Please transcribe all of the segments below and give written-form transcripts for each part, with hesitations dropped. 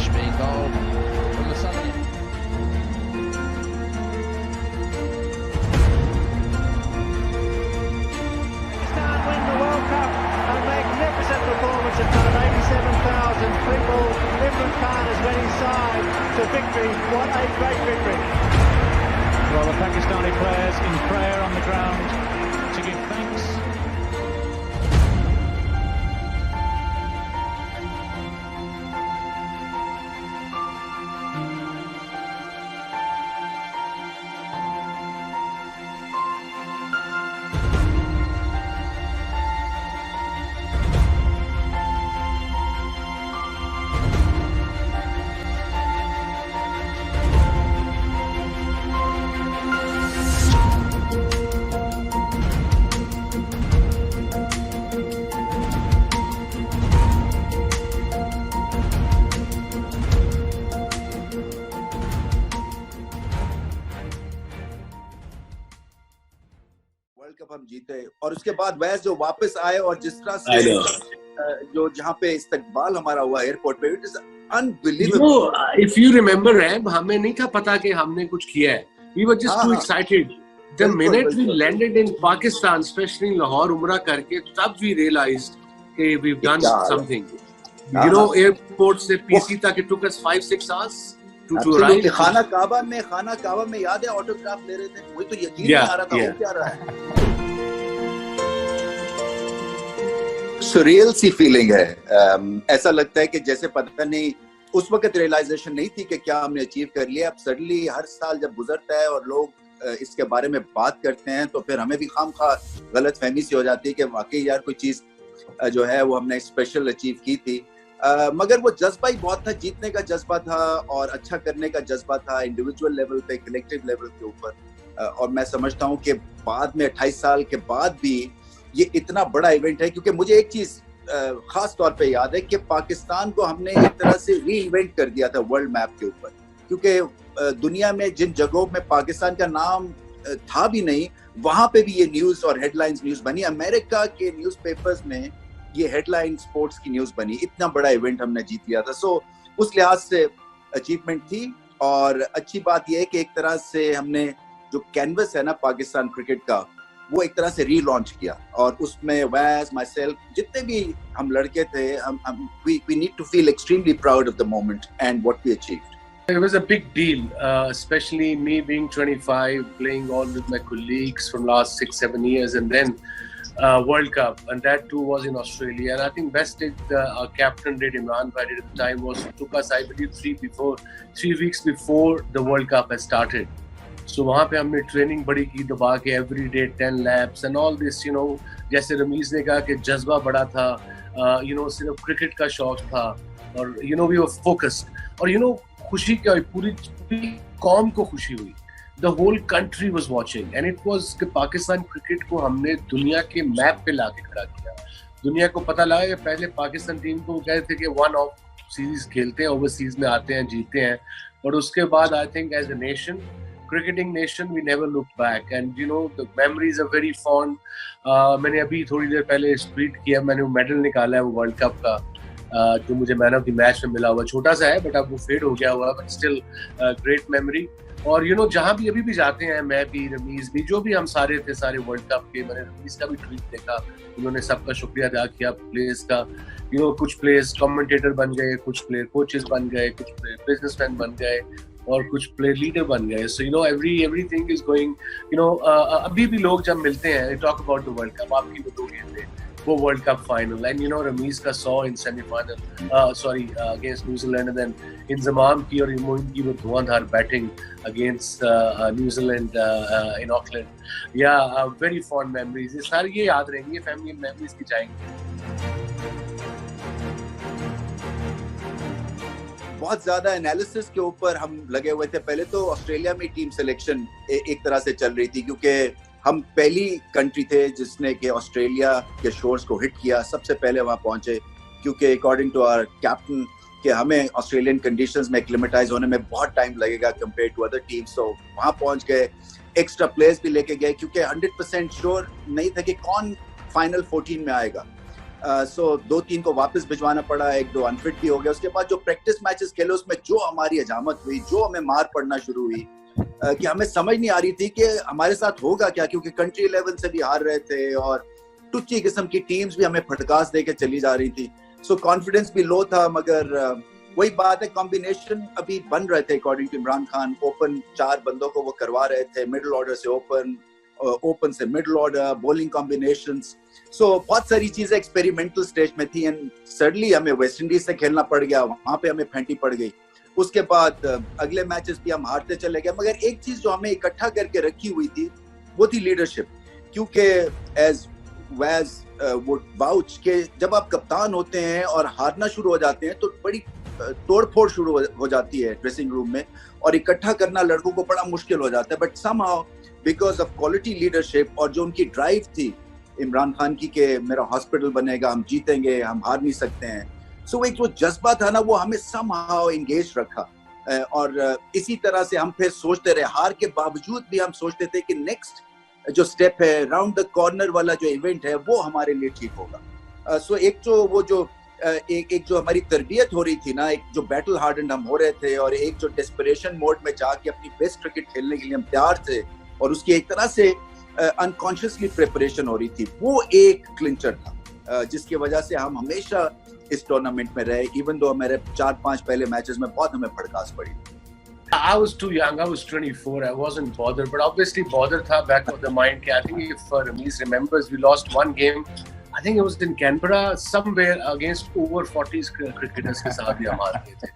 Kashmir goal from the Southern. Pakistan win the World Cup. A magnificent performance in front of 87,000 people. Imran Khan has led his side to victory. What a great victory. Well, the Pakistani players in prayer on the ground to give thanks. World cup हम जीते और उसके बाद वैस जो वापस आए और जिस तरह से जो जहाँ पे इस्तकबाल हमारा हुआ एयरपोर्ट पे, it is unbelievable. If you remember Ram, हमें नहीं था पता कि हमने कुछ किया है। We were just too excited. The minute we landed in Pakistan, specially Lahore उमरा करके, तब वी रियलाइज्ड कि we have done something. You know, airport से पीसी तक it took us 5-6 hours to arrive. खाना काबा में याद है ऑटोग्राफ ले रहे थे, वही तो यकीन नहीं आ रहा था वो क्या रहा है। सुरियल सी फीलिंग है। ऐसा लगता है कि जैसे पता नहीं उस वक्त रियलाइजेशन नहीं थी कि क्या हमने अचीव कर लिया। अब सडनली हर साल जब गुजरता है और लोग इसके बारे में बात करते हैं तो फिर हमें भी खामखा गलत फहमी सी हो जाती है कि वाकई यार कोई चीज जो है वो हमने स्पेशल अचीव की थी। मगर वो जज्बा ही बहुत था, जीतने का जज्बा था और अच्छा करने का जज्बा था, इंडिविजुअल लेवल पे, कलेक्टिव लेवल के ऊपर। और मैं समझता हूँ कि बाद में 28 साल के बाद भी ये इतना बड़ा इवेंट है, क्योंकि मुझे एक चीज खास तौर पे याद है कि पाकिस्तान को हमने एक तरह से री इवेंट कर दिया था वर्ल्ड मैप के ऊपर, क्योंकि दुनिया में जिन जगहों में पाकिस्तान का नाम था भी नहीं, वहां पे भी ये न्यूज और हेडलाइंस न्यूज बनी। अमेरिका के न्यूज़पेपर्स में ये हेडलाइन स्पोर्ट्स की न्यूज बनी। इतना बड़ा इवेंट हमने जीत लिया था। सो उस लिहाज से अचीवमेंट थी। और अच्छी बात यह है कि एक तरह से हमने जो कैनवस है ना पाकिस्तान क्रिकेट का, वो एक तरह से रीलॉन्च किया। और उसमें वैस, माई सेल्फ, जितने भी हम लड़के थे, we need to feel extremely proud of the moment and what we achieved. It was a big deal, especially me being 25, playing all with my colleagues from last 6-7 years, and then World Cup, and that too was in Australia. And I think best did our captain did, Imran Bhai did at the time, was took us, I believe, 3 weeks before the World Cup had started. So वहाँ पे हमने training बड़ी की, दबा के every day 10 laps and all this, you know, जैसे रमीज ने कहा कि जज्बा बड़ा था, you know, सिर्फ क्रिकेट का शौक था, और you know we were focused, और you know खुशी क्या हुई, पूरी कौम को खुशी हुई। The whole country was watching and it was कि पाकिस्तान क्रिकेट को हमने दुनिया के मैप पे लाके खड़ा किया। दुनिया को पता लगा कि पहले पाकिस्तान टीम को कहते थे कि वन ऑफ सीरीज खेलते हैं, ओवरसीज में आते हैं, जीतते हैं, और उसके बाद I think as a nation, cricketing nation, we never looked back, and you know the memories are very fond. मैंने अभी थोड़ी देर पहले ट्वीट किया, मैंने वो मेडल निकाला है वो वर्ल्ड कप का, जो मुझे मैन ऑफ द मैच में मिला हुआ, छोटा सा है बट अब वो फेड हो गया हुआ, बट स्टिल ग्रेट मेमोरी। और यू नो जहाँ भी अभी भी जाते हैं, मैं भी, रमीज भी, जो भी हम सारे थे सारे वर्ल्ड कप के, मैंने रमीज का भी ट्वीट देखा, उन्होंने सबका शुक्रिया अदा किया प्लेयर्स का। यू नो कुछ प्लेयर्स कमेंटेटर बन गए, कुछ प्लेयर कोचेस बन गए, कुछ प्लेयर बिजनेसमैन बन गए, और कुछ प्लेयर लीडर बन गए। So you know everything is going, you know अभी भी लोग जब मिलते हैं, talk about the world cup, आपकी बताइए थे वो world cup final, and you know Rameez का 100 in semifinal, sorry against New Zealand, and then Inzamam की और मोइन की वो धुआंधार batting against New Zealand in Auckland. Yeah very fond memories, ये सारी ये याद रहेंगी, फैमिली मेमोरीज की जाएंगी। बहुत ज्यादा एनालिसिस के ऊपर हम लगे हुए थे। पहले तो ऑस्ट्रेलिया में टीम सिलेक्शन एक तरह से चल रही थी, क्योंकि हम पहली कंट्री थे जिसने कि ऑस्ट्रेलिया के शोर्स को हिट किया, सबसे पहले वहां पहुंचे, क्योंकि अकॉर्डिंग टू आवर कैप्टन कि हमें ऑस्ट्रेलियन कंडीशंस में एक्लिमेटाइज होने में बहुत टाइम लगेगा कंपेयर टू अदर टीम्स। तो वहां पहुंच गए, एक्स्ट्रा प्लेयर्स भी लेके गए, क्योंकि 100% श्योर नहीं था कि कौन फाइनल 14 में आएगा। सो 2-3 को वापस भिजवाना पड़ा, 1-2 अनफिट भी हो गया। उसके बाद जो प्रैक्टिस मैचेस खेले उसमें जो हमारी हजामत हुई, जो हमें मार पड़ना शुरू हुई कि हमें समझ नहीं आ रही थी कि हमारे साथ होगा क्या, क्योंकि कंट्री लेवल से भी हार रहे थे और टुच्ची किस्म की टीम्स भी हमें फटकास दे के चली जा रही थी। सो कॉन्फिडेंस भी लो था, मगर वही बात है, कॉम्बिनेशन अभी बन रहे थे according to Imran Khan. Open 4 बंदों को वो करवा रहे थे, मिडिल ऑर्डर से ओपन से middle order, bowling combinations. So बहुत सारी चीजें एक्सपेरिमेंटल स्टेज में थी एंड सडनली हमें वेस्ट इंडीज से खेलना पड़ गया, वहां पे हमें फेंटी पड़ गई। उसके बाद अगले मैचेस भी हम हारते चले गए, मगर एक चीज जो हमें इकट्ठा करके रखी हुई थी वो थी लीडरशिप। क्योंकि एज वैज वुड वाउच के जब आप कप्तान होते हैं और हारना शुरू हो जाते हैं तो बड़ी तोड़फोड़ शुरू हो जाती है ड्रेसिंग रूम में, और इकट्ठा करना लड़कों को बड़ा मुश्किल हो जाता है। But somehow because of quality leadership और जो उनकी ड्राइव थी इमरान खान की कि मेरा हॉस्पिटल बनेगा, हम जीतेंगे, हम हार नहीं सकते हैं, सो एक जो जज्बा था ना वो हमें समहाउ एंगेज रखा। और इसी तरह से हम फिर सोचते रहे, हार के बावजूद भी हम सोचते थे कि नेक्स्ट जो स्टेप है, राउंड द कॉर्नर वाला जो इवेंट है वो हमारे लिए ठीक होगा। सो एक जो हमारी तरबियत हो रही थी ना, एक जो बैटल हार्डन हम हो रहे थे और एक जो डेस्परेशन मोड में जाके अपनी बेस्ट क्रिकेट खेलने के लिए हम तैयार थे और उसकी एक तरह से अनकॉन्शियसली प्रिपरेशन हो रही थी, वो एक क्लिंचर था जिसकी वजह से हम हमेशा इस टूर्नामेंट में रहे, इवन दो मेरे 4-5 पहले मैचेस में बहुत हमें भड़कास पड़ी। I was too young. I was 24. I wasn't bothered, but obviously bothered tha back of the mind. I think if Ramesh remembers, we lost one game. I think it was in Canberra, somewhere against over 40s cricketers के साथ भी हम हार गए थे।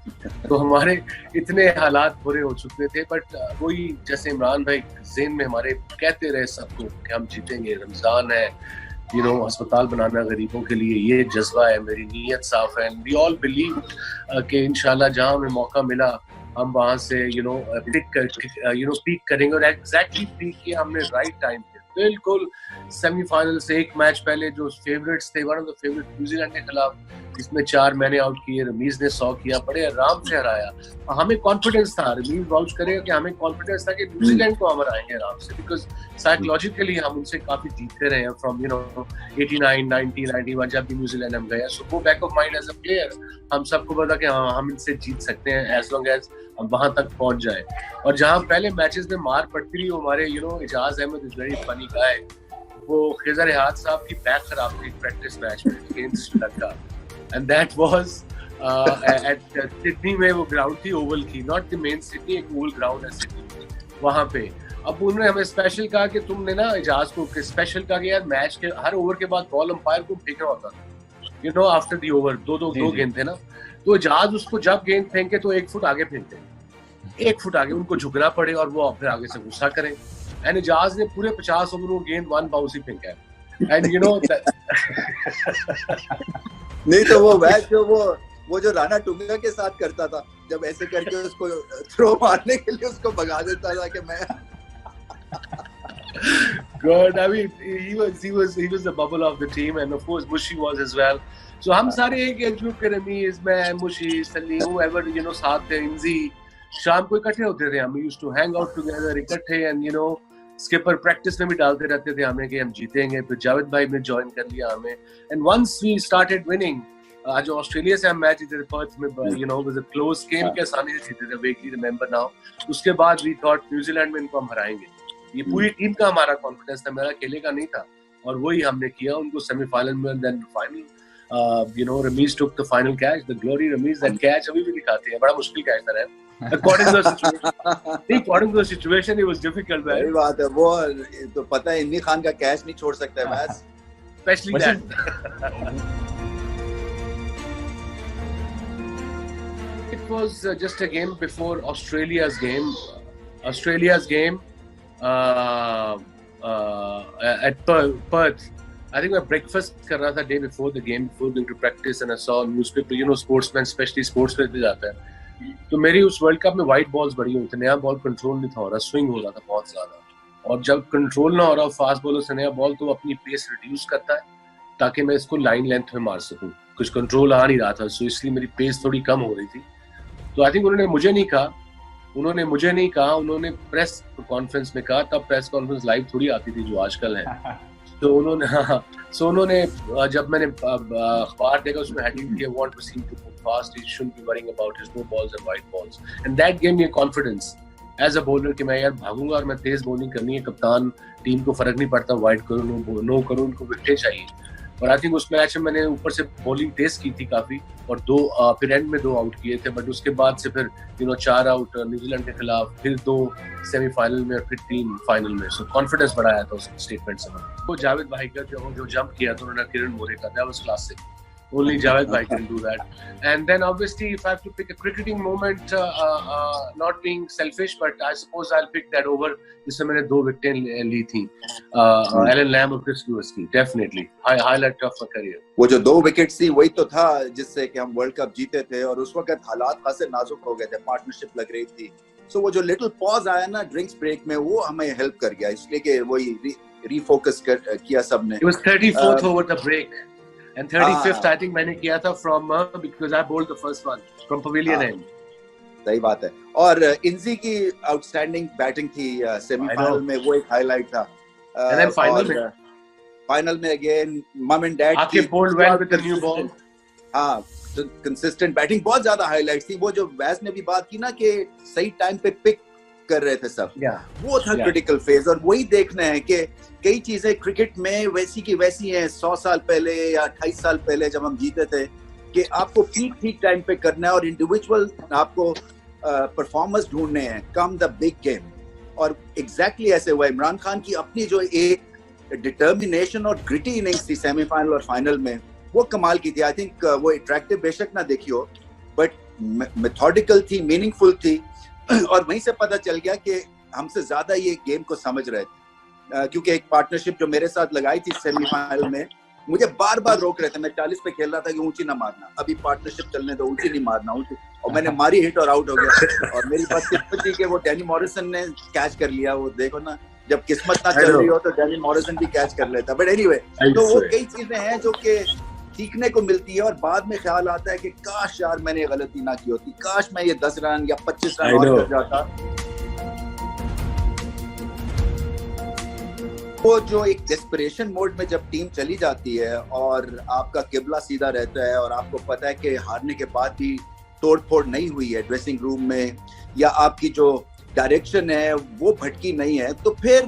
तो हमारे इतने हालात बुरे हो चुके थे, बट वही जैसे इमरान भाई ज़हन में हमारे कहते रहे सबको कि हम जीतेंगे, रमजान है, अस्पताल बनाना गरीबों के लिए, ये जज्बा है, मेरी नीयत साफ है। वी ऑल बिलीव कि इंशाल्लाह जहां हमें मौका मिला हम वहां से पीक करेंगे, और एग्जैक्टली पीक किया हमने राइट टाइम पे। बिल्कुल सेमीफाइनल से एक मैच पहले जो फेवरेट्स थे, one of the favourite New Zealand के खिलाफ, इसमें 4 मैंने आउट किए, रमीज ने 100 किया, बड़े आराम से हराया। हमें कॉन्फिडेंस था, रमीज वाउच करेगा कि हमें कॉन्फिडेंस था कि न्यूजीलैंड को हम हराएंगे आराम से, बिकॉज साइकोलॉजिकली हम उनसे काफी जीतते रहे हैं फ्रॉम 89, 90, 91 जब भी न्यूजीलैंड हम गए। सो वो back of mind as a player हम सबको पता कि हाँ हम इनसे जीत सकते हैं एज लॉन्ग एज हम वहां तक पहुंच जाए। और जहां पहले मैचेस में मार पड़ती रही, हमारे Ijaz Ahmed is very funny guy, वो खिजर रियाज साहब की बैक खराब थी प्रैक्टिस मैच में against Sri Lanka, and that was at Sydney में। वो ग्राउंड थी ओवल की, नॉट द मेन सिडनी, एक ओवल ग्राउंड है सिडनी वहां पे। अब उन्होंने हमें स्पेशल कहा कि तुमने ना इजाज को स्पेशल कहा कि यार मैच के हर ओवर के बाद बॉल अंपायर को फेंकना होता था, आफ्टर द ओवर दो गेंद थे ना, तो इजाज उसको जब गेंद फेंके तो 1 फुट आगे फेंकते, 1 फुट आगे उनको झुकना पड़े और वो फिर आगे से गुस्सा करें। एंड इजाज ने पूरे 50 ओवर वो गेंद 1 बाउंस ही फेंका है। एंड नहीं तो वो मैच जो वो जो राणा टुंगा के साथ करता था, जब ऐसे करके उसको थ्रो मारने के लिए उसको भगा देता था कि मैं God, I mean, he was the bubble of the team, and of course Mushi was as well. So हम सारे एक एज ग्रुप के, रमीज, मैं, मुशी, सलीम, whoever साथ थे, इंजी, शाम को इकट्ठे होते थे, हम used to hang out together इकट्ठे, and स्किपर प्रैक्टिस में भी डालते रहते थे हमें कि हम जीतेंगे। फिर जावेद भाई ने ज्वाइन कर लिया हमें, and once we started winning, आज ऑस्ट्रेलिया से हम मैच जीते थे पर्थ में, वाज अ क्लोज गेम के आसानी से जीते थे, वेगली रिमेंबर नाउ। उसके बाद वी थॉट न्यूजीलैंड में इनको हम हराएंगे, ये पूरी टीम का हमारा कॉन्फिडेंस था, मेरा अकेले का नहीं था, और वही हमने किया, उनको सेमीफाइनल में, then final Ramesh took the final catch, the glory Ramesh, that catch अभी भी दिखाते हैं, बड़ा मुश्किल कैच था यार, according to the situation it was difficult, man. सही बात है, वो तो पता है इमरान खान का कैच नहीं छोड़ सकता है match, especially that. It was just a game before Australia's game at Perth. I think I breakfast कर रहा था day before the game, before going to practice, and I saw newspaper, sportsmen, especially sports पे जाता है, तो मेरी उस world cup में वाइट बॉल्स बड़ी हुई थी, नया बॉल कंट्रोल नहीं था हो रहा, स्विंग हो रहा था बहुत ज्यादा, और जब कंट्रोल ना हो रहा फास्ट बॉलर से नया बॉल, तो अपनी पेस रिड्यूस करता है ताकि मैं इसको लाइन लेंथ में मार सकूं, कुछ कंट्रोल आ नहीं रहा था, सो इसलिए मेरी पेस थोड़ी कम हो रही थी। तो आई थिंक उन्होंने मुझे नहीं कहा, उन्होंने प्रेस कॉन्फ्रेंस में कहा, तब प्रेस कॉन्फ्रेंस लाइव थोड़ी आती थी जो आजकल है, तो उन्होंने जब मैंने अखबार देखा उसमें हेडिंग किया want to seem too fast, he shouldn't be worrying about his no balls and wide balls, and that gave me confidence as a bowler कि मैं यार भागूंगा और मैं तेज बॉलिंग करनी है, कप्तान टीम को फर्क नहीं पड़ता वाइड करूं नो करूं, उनको विकेट चाहिए। और आई थिंक उस मैच में मैंने ऊपर से बॉलिंग तेज की थी काफी, और फिर एंड में 2 आउट किए थे, बट उसके बाद से फिर 4 आउट न्यूजीलैंड के खिलाफ, फिर 2 सेमीफाइनल में और फिर 3 फाइनल में। सो कॉन्फिडेंस बढ़ाया था उस स्टेटमेंट से। वो जावेद भाई का जो जंप किया था उन्होंने किरण मोरे का, that was classic. Only Javed Bhai can do that. And then obviously if I have to pick a cricketing moment, not being selfish, but I suppose I'll pick that over जिसमें मैंने 2 विकेटें ली थी, Elon lamb और Chris Louis की, definitely highlight of my career। वो जो 2 wickets थी वही तो था जिससे कि हम वर्ल्ड कप जीते थे, और उस वक्त हालात खासे नाजुक हो गए थे, पार्टनरशिप लग रही थी। सो वो जो लिटिल पॉज आया ना ड्रिंक्स ब्रेक में, वो हमें हेल्प कर गया, इसलिए कि वही रीफोकस किया सबने। It was 34th over the break. And 35th I think मैंने किया था from because I bowled the first one from pavilion end। सही बात है। और इंजी की आउटस्टैंडिंग बैटिंग थी सेमीफाइनल में, वो एक हाईलाइट था। And then फाइनल में अगेन मम एंड डैड आके bowled well with the new ball। हाँ, कंसिस्टेंट बैटिंग बहुत ज्यादा हाईलाइट थी। वो जो वैस ने भी बात की ना कि सही टाइम पे पिक कर रहे थे सब, वो था क्रिटिकल फेज। और वही देखना है कि कई चीजें क्रिकेट में वैसी की वैसी हैं 100 साल पहले या 28 साल पहले जब हम जीते थे, कि आपको ठीक टाइम पे करना है और इंडिविजुअल आपको परफॉर्मेंस ढूंढने हैं कम द बिग गेम। और एग्जैक्टली ऐसे हुआ। इमरान खान की अपनी जो एक डिटर्मिनेशन और ग्रिटी इनिंग्स थी सेमीफाइनल और फाइनल में, वो कमाल की थी। आई थिंक वो अट्रैक्टिव बेशक ना देखी हो, बट मेथोडिकल थी, मीनिंगफुल थी। और वहीं से पता चल गया कि हमसे ज्यादा ये गेम को समझ रहे थे, क्योंकि एक पार्टनरशिप जो मेरे साथ लगाई थी सेमीफाइनल में, मुझे बार बार रोक रहे थे। मैं 40 पे खेल रहा था कि ऊंची ना मारना, अभी पार्टनरशिप चलने दो, ऊंची नहीं मारना, ऊंची। और मैंने मारी हिट और आउट हो गया। और मेरी बात थी कि वो डैनी मॉरिसन ने कैच कर लिया। वो देखो ना, जब किस्मत ना चल रही हो तो डैनी मॉरिसन भी कैच कर लेता। बट एनीवे, तो वो कई चीजें हैं जो कि सीखने को मिलती है, और बाद में ख्याल आता है कि काश यार मैंने गलती ना की होती, काश मैं ये 10 रन या 25 रन और कर जाता। वो जो एक डेस्परेशन मोड में जब टीम चली जाती है और आपका किबला सीधा रहता है, और आपको पता है कि हारने के बाद भी तोड़ फोड़ नहीं हुई है ड्रेसिंग रूम में, या आपकी जो डायरेक्शन है वो भटकी नहीं है, तो फिर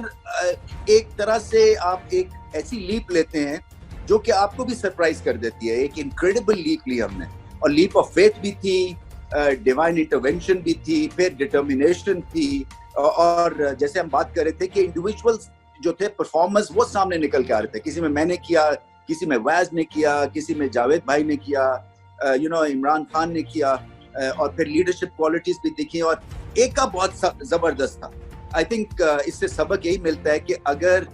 एक तरह से आप एक ऐसी लीप लेते हैं जो कि आपको भी सरप्राइज कर देती है। एक इनक्रेडिबल लीप ली हमने, और लीप ऑफ फेथ भी थी, डिवाइन इंटरवेंशन भी थी, फिर डिटर्मिनेशन थी, और जैसे हम बात कर रहे थे कि इंडिविजुअल्स जो थे परफॉर्मेंस वो सामने निकल के आ रहे थे। किसी में मैंने किया, किसी में वैज ने किया, किसी में जावेद भाई ने किया, इमरान खान ने किया, और फिर लीडरशिप क्वालिटीज भी दिखी, और एक का बहुत जबरदस्त था। आई थिंक इससे सबक यही मिलता है कि अगर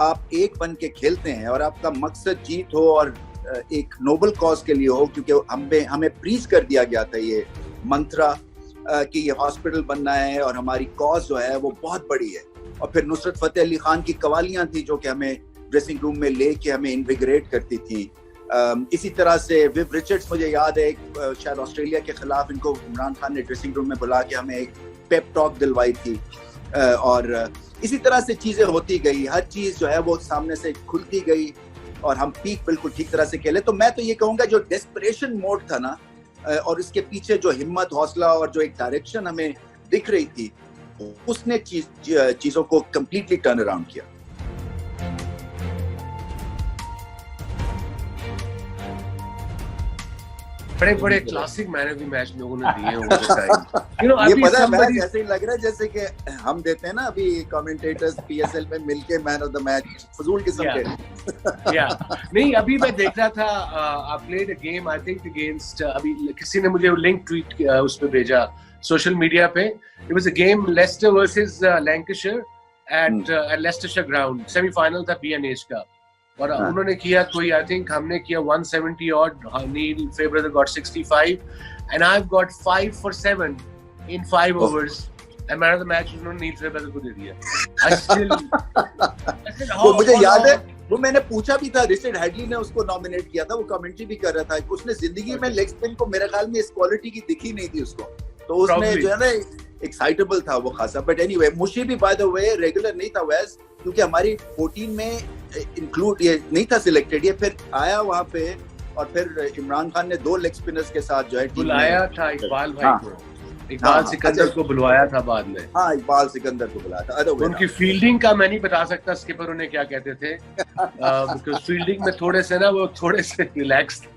आप एक बन के खेलते हैं और आपका मकसद जीत हो और एक नोबल कॉज के लिए हो, क्योंकि हमें प्रीच कर दिया गया था ये मंत्रा कि ये हॉस्पिटल बनना है और हमारी कॉज जो है वो बहुत बड़ी है। और फिर नुसरत फतेह अली खान की कवालियां थी जो कि हमें ड्रेसिंग रूम में लेके हमें इन्विगरेट करती थी। इसी तरह से विव रिचर्ड्स, मुझे याद है शायद ऑस्ट्रेलिया के खिलाफ इनको इमरान खान ने ड्रेसिंग रूम में बुला के हमें एक पेप टॉक दिलवाई थी, और इसी तरह से चीजें होती गई, हर चीज जो है वो सामने से खुलती गई और हम पीक बिल्कुल ठीक तरह से खेले। तो मैं तो ये कहूंगा जो डेस्परेशन मोड था ना, और इसके पीछे जो हिम्मत, हौसला और जो एक डायरेक्शन हमें दिख रही थी, उसने चीजों को कंप्लीटली टर्न अराउंड किया। बड़े बड़े classic man of the match लोगों ने दिए हैं। ये पता है मैच ऐसे ही लग रहा है जैसे कि हम देते हैं ना अभी कमेंटेटर्स पीएसएल में मिलके मैन ऑफ द मैच, फजूल किस्म के। नहीं, अभी मैं देख रहा था, I played a game I think against, अभी किसी ने मुझे लिंक ट्वीट उस पे भेजा सोशल मीडिया पे। It was a game Leicester versus Lancashire at Leicestershire ground, semifinal था बीएनएच का, और उन्होंने किया कोई, आई थिंक हमने किया 170 odd, Neil Fairbrother got 65 and I have got 5 for 7 in 5 overs and man of the match उन्होंने नील फेब्रदर को दे दिया। आई स्टिल वो मुझे याद है, वो मैंने पूछा भी था, रिचर्ड हेडली ने उसको नॉमिनेट किया था, वो कमेंट्री भी कर रहा था। उसने जिंदगी में लेग स्पिन को मेरे ख्याल में इस क्वालिटी की दिखी नहीं थी उसको, तो उसने जो है ना एक्साइटेबल था वो खासा। बट एनीवे, मुशी भी बाय द वे रेगुलर नहीं था वैस, क्योंकि हमारी 14 में इंक्लूड, ये नहीं था सिलेक्टेड, ये फिर आया वहाँ पे और फिर इमरान खान ने 2 लेग स्पिनर्स के साथ जो है बुलाया था इकबाल भाई हाँ, को, इकबाल सिकंदर को बुलवाया था बाद में। हाँ, इकबाल सिकंदर को बुलाया था। उनकी फील्डिंग का मैं नहीं बता सकता स्किपर उन्हें क्या कहते थे, बिकॉज़ फील्डिंग में थोड़े से ना वो थोड़े से रिलैक्स थे।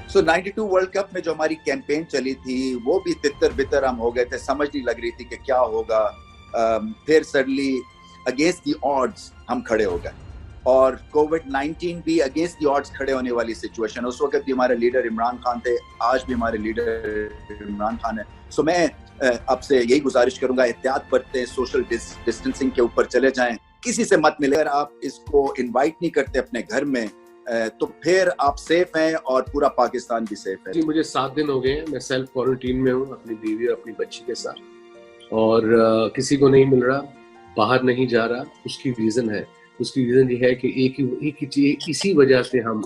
So 92 वर्ल्ड कप में जो हमारी कैंपेन चली थी वो भी तितर बितर हम हो गए थे, समझ नहीं लग रही थी कि क्या होगा। फिर सडनली अगेंस्ट द ऑड्स हम खड़े हो गए और कोविड-19 भी अगेंस्ट द ऑड्स खड़े होने वाली सिचुएशन। उस वक्त भी हमारे लीडर इमरान खान थे, आज भी हमारे लीडर इमरान खान है। सो मैं आपसे यही गुजारिश करूंगा, एहतियात बरतें, सोशल डिस्टेंसिंग के ऊपर चले जाएं, किसी से मत मिले। अगर आप इसको इनवाइट नहीं करते अपने घर में तो फिर आप सेफ हैं और पूरा पाकिस्तान भी सेफ है। जी, मुझे 7 दिन हो गए हैं, मैं सेल्फ क्वारंटीन में हूँ अपनी बीवी और अपनी बच्ची के साथ, और किसी को नहीं मिल रहा, बाहर नहीं जा रहा। उसकी रीज़न है, उसकी रीज़न ये है कि एक ही इसी वजह से हम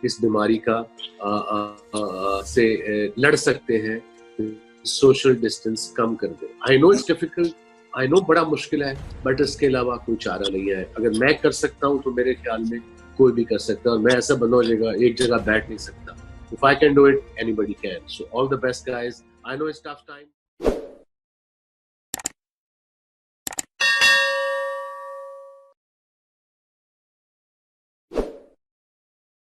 इस बीमारी का से लड़ सकते हैं, सोशल डिस्टेंस कम कर दे। I know it's difficult, I know बड़ा मुश्किल है, बट इसके अलावा कोई चारा नहीं है। अगर मैं कर सकता हूँ तो मेरे ख्याल में कोई भी कर सकता है, और मैं ऐसा बंदा हो जाएगा एक जगह बैठ नहीं सकता। If I can do it, anybody can. So all the best, guys. I know it's tough time.